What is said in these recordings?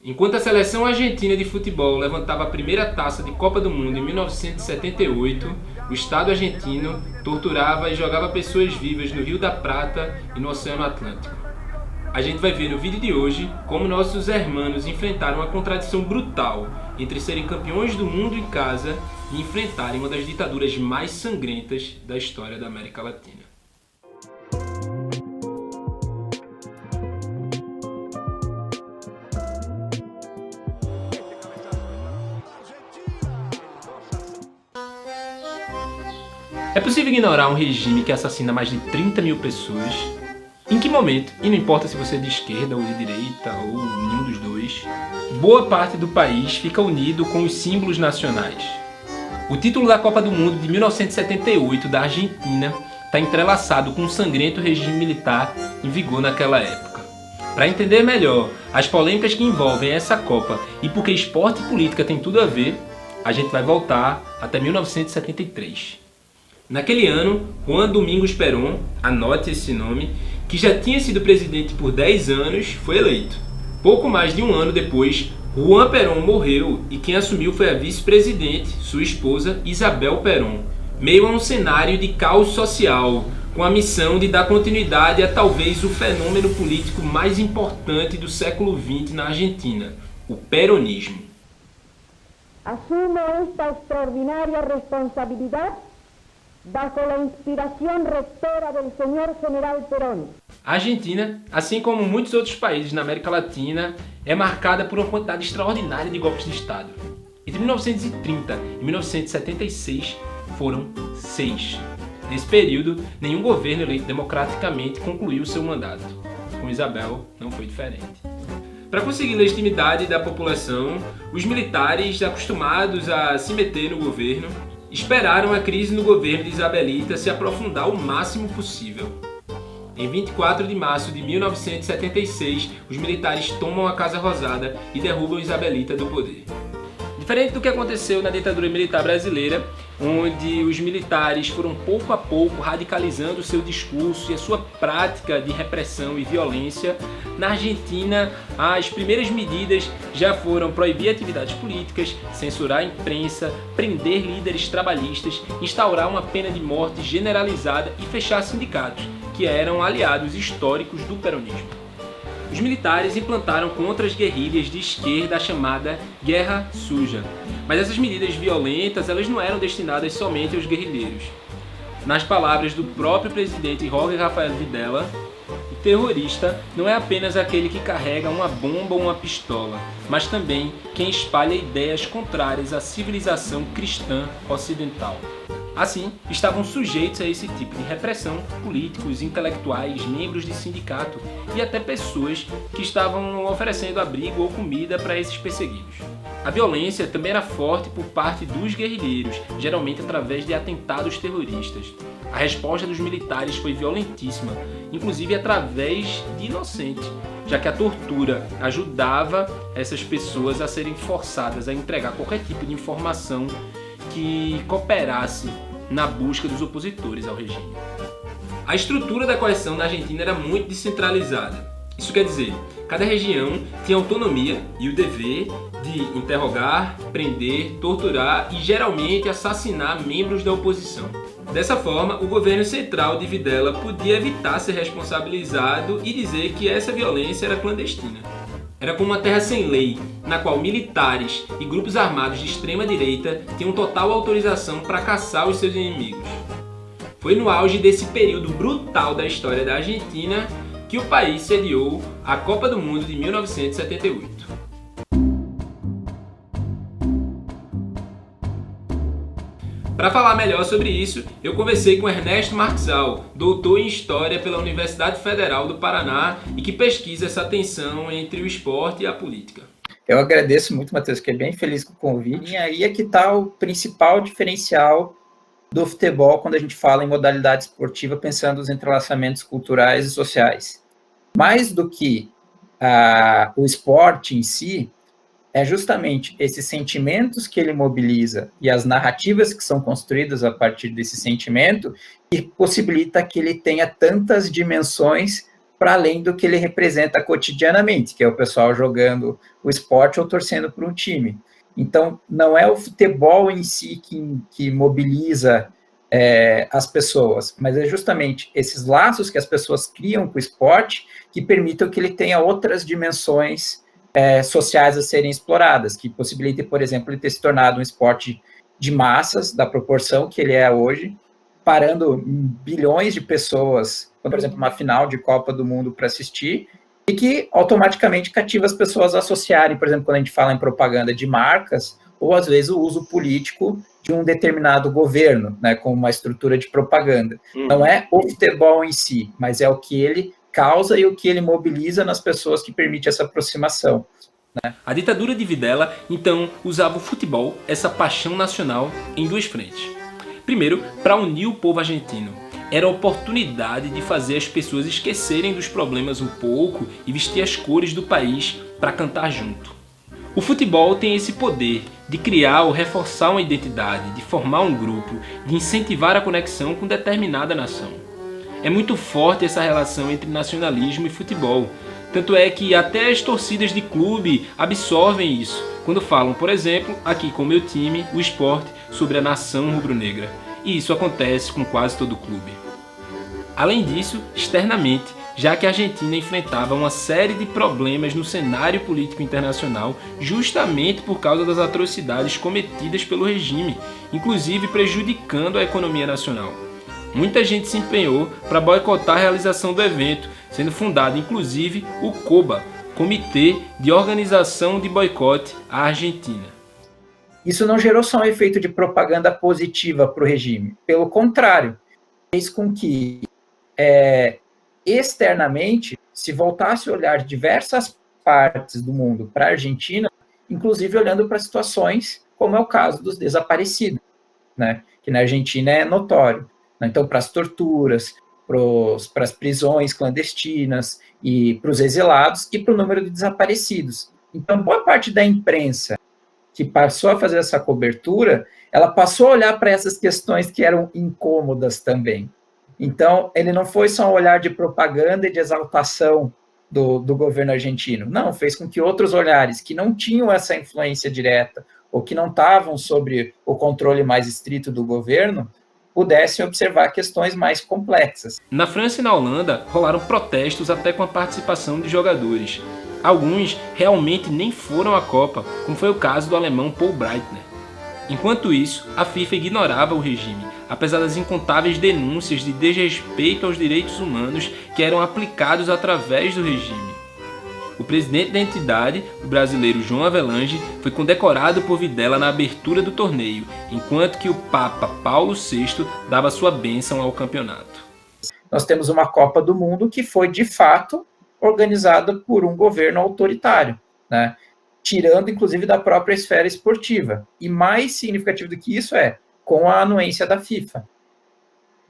Enquanto a seleção argentina de futebol levantava a primeira taça de Copa do Mundo em 1978, o Estado argentino torturava e jogava pessoas vivas no Rio da Prata e no Oceano Atlântico. A gente vai ver no vídeo de hoje como nossos hermanos enfrentaram uma contradição brutal entre serem campeões do mundo em casa e enfrentarem uma das ditaduras mais sangrentas da história da América Latina. É possível ignorar um regime que assassina mais de 30 mil pessoas? Em que momento, e não importa se você é de esquerda ou de direita ou nenhum dos dois, boa parte do país fica unido com os símbolos nacionais. O título da Copa do Mundo de 1978 da Argentina está entrelaçado com um sangrento regime militar em vigor naquela época. Para entender melhor as polêmicas que envolvem essa Copa e porque esporte e política tem tudo a ver, a gente vai voltar até 1973. Naquele ano, Juan Domingos Perón, anote esse nome, que já tinha sido presidente por 10 anos, foi eleito. Pouco mais de um ano depois, Juan Perón morreu e quem assumiu foi a vice-presidente, sua esposa Isabel Perón, meio a um cenário de caos social, com a missão de dar continuidade a talvez o fenômeno político mais importante do século XX na Argentina, o peronismo. Assumo esta extraordinária responsabilidade bajo la inspiración rectora del señor General Perón. A Argentina, assim como muitos outros países na América Latina, é marcada por uma quantidade extraordinária de golpes de Estado. Entre 1930 e 1976 foram 6. Nesse período, nenhum governo eleito democraticamente concluiu seu mandato. Com Isabel, não foi diferente. Para conseguir legitimidade da população, os militares, acostumados a se meter no governo, esperaram a crise no governo de Isabelita se aprofundar o máximo possível. Em 24 de março de 1976, os militares tomam a Casa Rosada e derrubam Isabelita do poder. Diferente do que aconteceu na ditadura militar brasileira, onde os militares foram pouco a pouco radicalizando o seu discurso e a sua prática de repressão e violência, na Argentina as primeiras medidas já foram proibir atividades políticas, censurar a imprensa, prender líderes trabalhistas, instaurar uma pena de morte generalizada e fechar sindicatos, que eram aliados históricos do peronismo. Os militares implantaram contra as guerrilhas de esquerda a chamada Guerra Suja. Mas essas medidas violentas elas não eram destinadas somente aos guerrilheiros. Nas palavras do próprio presidente Jorge Rafael Videla, o terrorista não é apenas aquele que carrega uma bomba ou uma pistola, mas também quem espalha ideias contrárias à civilização cristã ocidental. Assim, estavam sujeitos a esse tipo de repressão políticos, intelectuais, membros de sindicato e até pessoas que estavam oferecendo abrigo ou comida para esses perseguidos. A violência também era forte por parte dos guerrilheiros, geralmente através de atentados terroristas. A resposta dos militares foi violentíssima, inclusive através de inocentes, já que a tortura ajudava essas pessoas a serem forçadas a entregar qualquer tipo de informação que cooperasse na busca dos opositores ao regime. A estrutura da coerção na Argentina era muito descentralizada. Isso quer dizer, cada região tinha autonomia e o dever de interrogar, prender, torturar e geralmente assassinar membros da oposição. Dessa forma, o governo central de Videla podia evitar ser responsabilizado e dizer que essa violência era clandestina. Era como uma terra sem lei, na qual militares e grupos armados de extrema-direita tinham total autorização para caçar os seus inimigos. Foi no auge desse período brutal da história da Argentina que o país sediou a Copa do Mundo de 1978. Para falar melhor sobre isso, eu conversei com Ernesto Marxal, doutor em História pela Universidade Federal do Paraná e que pesquisa essa tensão entre o esporte e a política. Eu agradeço muito, Matheus, fiquei bem feliz com o convite. E aí é que está o principal diferencial do futebol quando a gente fala em modalidade esportiva, pensando nos entrelaçamentos culturais e sociais. Mais do que o esporte em si, é justamente esses sentimentos que ele mobiliza e as narrativas que são construídas a partir desse sentimento que possibilita que ele tenha tantas dimensões para além do que ele representa cotidianamente, que é o pessoal jogando o esporte ou torcendo para um time. Então, não é o futebol em si que mobiliza as pessoas, mas é justamente esses laços que as pessoas criam com o esporte que permitam que ele tenha outras dimensões sociais a serem exploradas, que possibilitem, por exemplo, ele ter se tornado um esporte de massas, da proporção que ele é hoje, parando bilhões de pessoas, por exemplo, uma final de Copa do Mundo para assistir, e que automaticamente cativa as pessoas a associarem, por exemplo, quando a gente fala em propaganda de marcas, ou às vezes o uso político de um determinado governo, né, como uma estrutura de propaganda. Não é o futebol em si, mas é o que ele causa e o que ele mobiliza nas pessoas que permite essa aproximação. Né? A ditadura de Videla, então, usava o futebol, essa paixão nacional, em duas frentes. Primeiro, para unir o povo argentino. Era a oportunidade de fazer as pessoas esquecerem dos problemas um pouco e vestir as cores do país para cantar junto. O futebol tem esse poder de criar ou reforçar uma identidade, de formar um grupo, de incentivar a conexão com determinada nação. É muito forte essa relação entre nacionalismo e futebol. Tanto é que até as torcidas de clube absorvem isso, quando falam, por exemplo, aqui com o meu time, o Sport, sobre a nação rubro-negra. E isso acontece com quase todo clube. Além disso, externamente, já que a Argentina enfrentava uma série de problemas no cenário político internacional justamente por causa das atrocidades cometidas pelo regime, inclusive prejudicando a economia nacional. Muita gente se empenhou para boicotar a realização do evento, sendo fundado inclusive o COBA, Comitê de Organização de Boicote à Argentina. Isso não gerou só um efeito de propaganda positiva para o regime, pelo contrário, fez com que externamente se voltasse a olhar de diversas partes do mundo para a Argentina, inclusive olhando para situações como é o caso dos desaparecidos, né? Que na Argentina é notório. Então, para as torturas, para as prisões clandestinas e para os exilados e para o número de desaparecidos. Então, boa parte da imprensa que passou a fazer essa cobertura, ela passou a olhar para essas questões que eram incômodas também. Então, ele não foi só um olhar de propaganda e de exaltação do governo argentino. Não, fez com que outros olhares que não tinham essa influência direta ou que não estavam sobre o controle mais estrito do governo, pudessem observar questões mais complexas. Na França e na Holanda, rolaram protestos até com a participação de jogadores. Alguns realmente nem foram à Copa, como foi o caso do alemão Paul Breitner. Enquanto isso, a FIFA ignorava o regime, apesar das incontáveis denúncias de desrespeito aos direitos humanos que eram aplicados através do regime. O presidente da entidade, o brasileiro João Avelange, foi condecorado por Videla na abertura do torneio, enquanto que o Papa Paulo VI dava sua bênção ao campeonato. Nós temos uma Copa do Mundo que foi, de fato, organizada por um governo autoritário, né? Tirando, inclusive, da própria esfera esportiva. E mais significativo do que isso com a anuência da FIFA.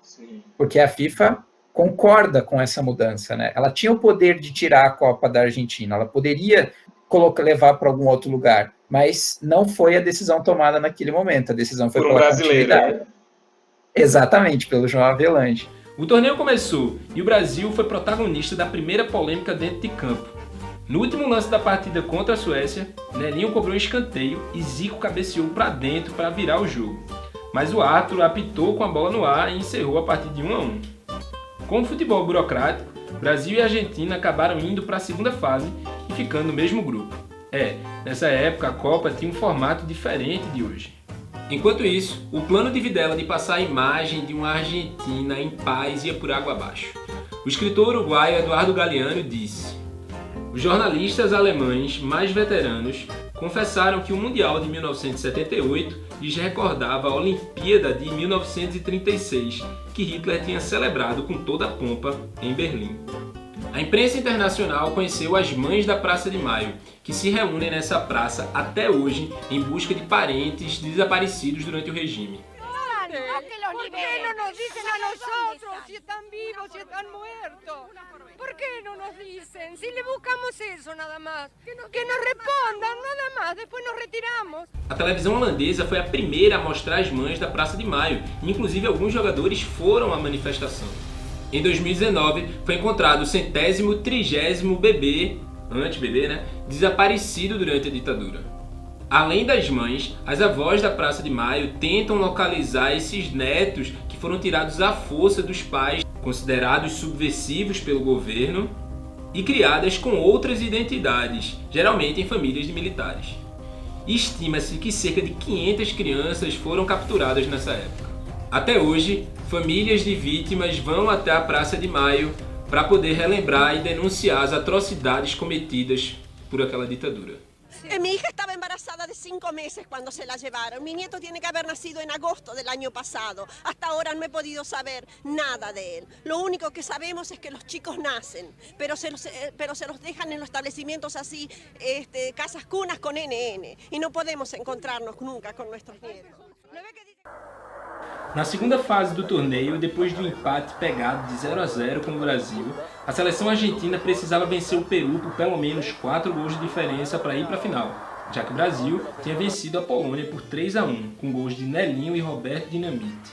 Sim. Porque a FIFA concorda com essa mudança, né? Ela tinha o poder de tirar a Copa da Argentina, ela poderia levar para algum outro lugar, mas não foi a decisão tomada naquele momento, a decisão foi por um brasileiro. Né? Exatamente, pelo João Avelange. O torneio começou e o Brasil foi protagonista da primeira polêmica dentro de campo. No último lance da partida contra a Suécia, Nelinho cobrou um escanteio e Zico cabeceou para dentro para virar o jogo. Mas o árbitro apitou com a bola no ar e encerrou a partida de 1-1. Com o futebol burocrático, Brasil e Argentina acabaram indo para a segunda fase e ficando no mesmo grupo. Nessa época a Copa tinha um formato diferente de hoje. Enquanto isso, o plano de Videla de passar a imagem de uma Argentina em paz ia por água abaixo. O escritor uruguaio Eduardo Galeano disse: os jornalistas alemães mais veteranos confessaram que o Mundial de 1978 lhes recordava a Olimpíada de 1936, que Hitler tinha celebrado com toda a pompa em Berlim. A imprensa internacional conheceu as Mães da Praça de Maio, que se reúnem nessa praça até hoje em busca de parentes desaparecidos durante o regime. ¿Por qué no nos dicen a nosotros si están vivos, si están muertos? ¿Por qué no nos dicen? Si le buscamos eso nada más, que nos respondan nada más, después nos retiramos. A televisão holandesa foi a primeira a mostrar as Mães da Praça de Maio, e inclusive alguns jogadores foram à manifestação. Em 2019, foi encontrado o 130º bebê, desaparecido durante a ditadura. Além das mães, as avós da Praça de Maio tentam localizar esses netos que foram tirados à força dos pais, considerados subversivos pelo governo, e criadas com outras identidades, geralmente em famílias de militares. Estima-se que cerca de 500 crianças foram capturadas nessa época. Até hoje, famílias de vítimas vão até a Praça de Maio para poder relembrar e denunciar as atrocidades cometidas por aquela ditadura. Mi hija estaba embarazada de 5 meses cuando se la llevaron. Mi nieto tiene que haber nacido en agosto del año pasado. Hasta ahora no he podido saber nada de él. Lo único que sabemos es que los chicos nacen, pero se los dejan en los establecimientos así, casas cunas con NN. Y no podemos encontrarnos nunca con nuestros nietos. Na segunda fase do torneio, depois do empate pegado de 0-0 com o Brasil, a seleção argentina precisava vencer o Peru por pelo menos 4 gols de diferença para ir para a final, já que o Brasil tinha vencido a Polônia por 3-1, com gols de Nelinho e Roberto Dinamite.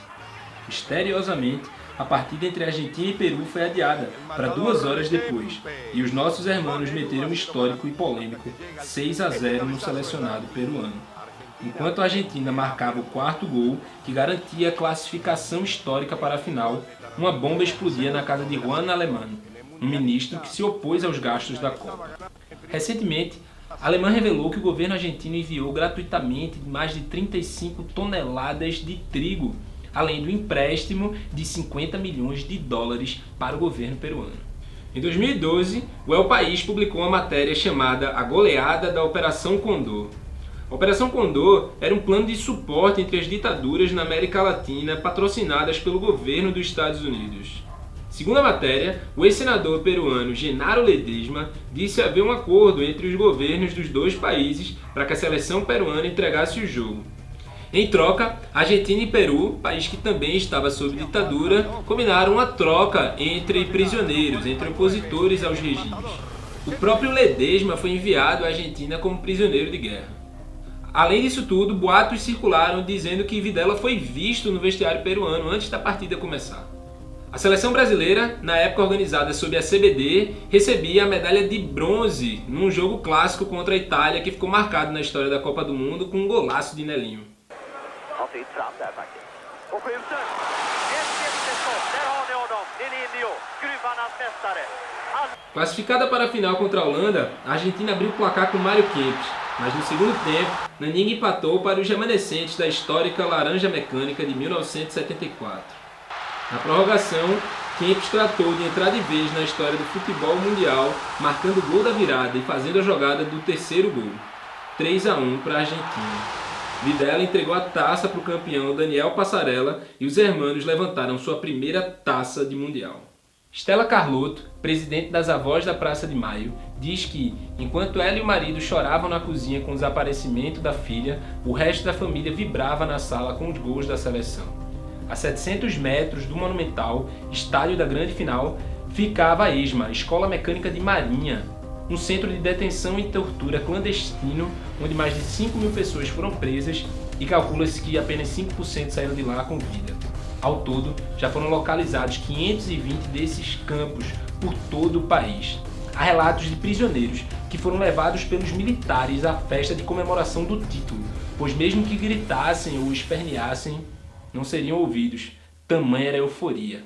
Misteriosamente, a partida entre Argentina e Peru foi adiada para 2 horas depois, e os nossos hermanos meteram histórico e polêmico 6-0 no selecionado peruano. Enquanto a Argentina marcava o 4º gol, que garantia a classificação histórica para a final, uma bomba explodia na casa de Juan Alemán, um ministro que se opôs aos gastos da Copa. Recentemente, Alemán revelou que o governo argentino enviou gratuitamente mais de 35 toneladas de trigo, além do empréstimo de 50 milhões de dólares para o governo peruano. Em 2012, o El País publicou uma matéria chamada A Goleada da Operação Condor. A Operação Condor era um plano de suporte entre as ditaduras na América Latina patrocinadas pelo governo dos Estados Unidos. Segundo a matéria, o ex-senador peruano Genaro Ledesma disse haver um acordo entre os governos dos dois países para que a seleção peruana entregasse o jogo. Em troca, Argentina e Peru, país que também estava sob ditadura, combinaram uma troca entre prisioneiros, entre opositores aos regimes. O próprio Ledesma foi enviado à Argentina como prisioneiro de guerra. Além disso tudo, boatos circularam dizendo que Videla foi visto no vestiário peruano antes da partida começar. A seleção brasileira, na época organizada sob a CBD, recebia a medalha de bronze num jogo clássico contra a Itália que ficou marcado na história da Copa do Mundo com um golaço de Nelinho. Classificada para a final contra a Holanda, a Argentina abriu o placar com Mário Kempes, mas no segundo tempo, Naninga empatou para os remanescentes da histórica Laranja Mecânica de 1974. Na prorrogação, Kempes tratou de entrar de vez na história do futebol mundial, marcando o gol da virada e fazendo a jogada do terceiro gol, 3-1 para a Argentina. Videla entregou a taça para o campeão Daniel Passarella e os hermanos levantaram sua primeira taça de mundial. Stella Carlotto, presidente das Avós da Praça de Maio, diz que, enquanto ela e o marido choravam na cozinha com o desaparecimento da filha, o resto da família vibrava na sala com os gols da seleção. A 700 metros do Monumental, estádio da grande final, ficava a ESMA, Escola Mecânica de Marinha, um centro de detenção e tortura clandestino, onde mais de 5.000 pessoas foram presas e calcula-se que apenas 5% saíram de lá com vida. Ao todo, já foram localizados 520 desses campos por todo o país. Há relatos de prisioneiros que foram levados pelos militares à festa de comemoração do título, pois mesmo que gritassem ou esperneassem, não seriam ouvidos. Tamanha era a euforia.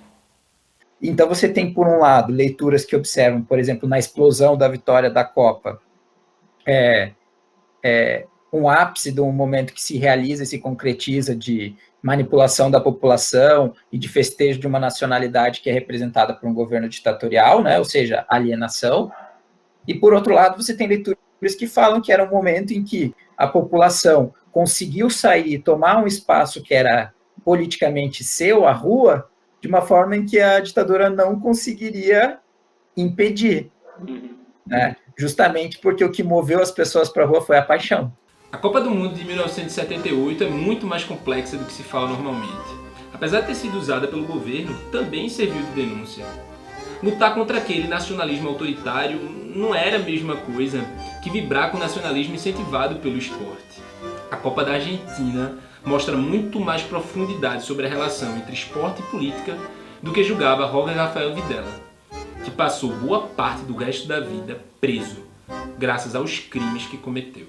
Então você tem, por um lado, leituras que observam, por exemplo, na explosão da vitória da Copa, um ápice de um momento que se realiza e se concretiza de manipulação da população e de festejo de uma nacionalidade que é representada por um governo ditatorial, né? Ou seja, alienação. E, por outro lado, você tem leituras que falam que era um momento em que a população conseguiu sair e tomar um espaço que era politicamente seu, a rua, de uma forma em que a ditadura não conseguiria impedir, né? Justamente porque o que moveu as pessoas para a rua foi a paixão. A Copa do Mundo de 1978 é muito mais complexa do que se fala normalmente. Apesar de ter sido usada pelo governo, também serviu de denúncia. Lutar contra aquele nacionalismo autoritário não era a mesma coisa que vibrar com o nacionalismo incentivado pelo esporte. A Copa da Argentina mostra muito mais profundidade sobre a relação entre esporte e política do que julgava Roger Rafael Videla, que passou boa parte do resto da vida preso, graças aos crimes que cometeu.